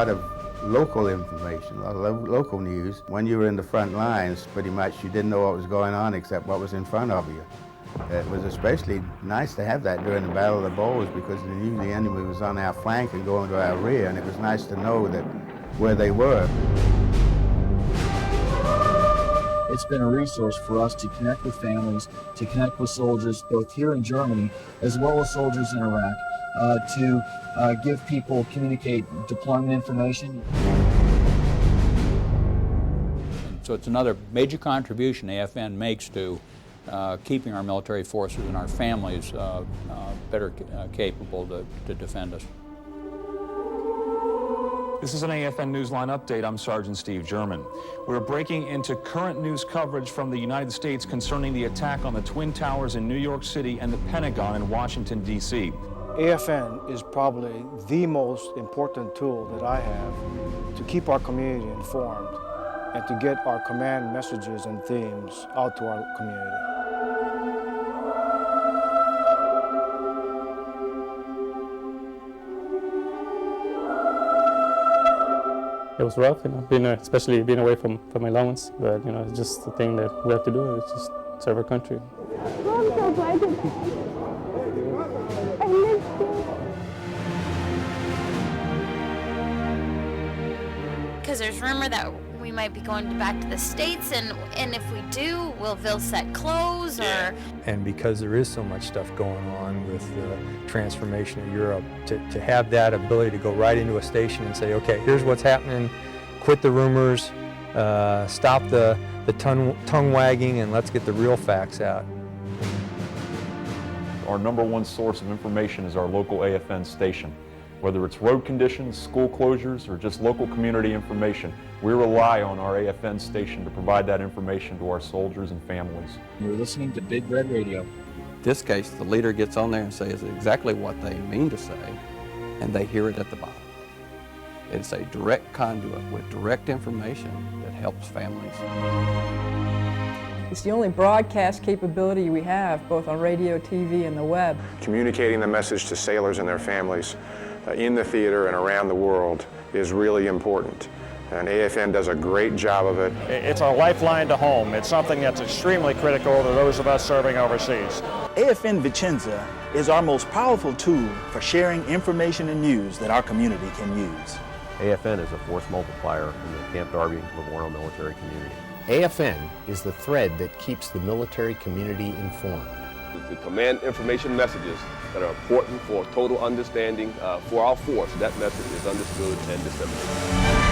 lot of local information, a lot of local news. When you were in the front lines, pretty much you didn't know what was going on except what was in front of you. It was especially nice to have that during the Battle of the Bulge because you knew the enemy was on our flank and going to our rear, and it was nice to know that where they were. It's been a resource for us to connect with families, to connect with soldiers both here in Germany as well as soldiers in Iraq, to give people, communicate deployment information. So it's another major contribution AFN makes to keeping our military forces and our families better capable to defend us. This is an AFN Newsline update. I'm Sergeant Steve German. We're breaking into current news coverage from the United States concerning the attack on the Twin Towers in New York City and the Pentagon in Washington, D.C. AFN is probably the most important tool that I have to keep our community informed and to get our command messages and themes out to our community. It was rough, especially being away from my loved ones. But it's just the thing that we have to do. It's just serve our country. I'm so glad you're back. I missed you. Because there's rumor that we might be going back to the States, and if we do, will Vilset close, or? And because there is so much stuff going on with the transformation of Europe, to have that ability to go right into a station and say, okay, here's what's happening, quit the rumors, stop the tongue wagging, and let's get the real facts out. Our #1 source of information is our local AFN station. Whether it's road conditions, school closures, or just local community information, we rely on our AFN station to provide that information to our soldiers and families. You're listening to Big Red Radio. In this case, the leader gets on there and says exactly what they mean to say, and they hear it at the bottom. It's a direct conduit with direct information that helps families. It's the only broadcast capability we have, both on radio, TV, and the web. Communicating the message to sailors and their families in the theater and around the world is really important. And AFN does a great job of it. It's a lifeline to home. It's something that's extremely critical to those of us serving overseas. AFN Vicenza is our most powerful tool for sharing information and news that our community can use. AFN is a force multiplier in the Camp Darby Livorno military community. AFN is the thread that keeps the military community informed. The command information messages that are important for total understanding for our force. That message is understood and disseminated.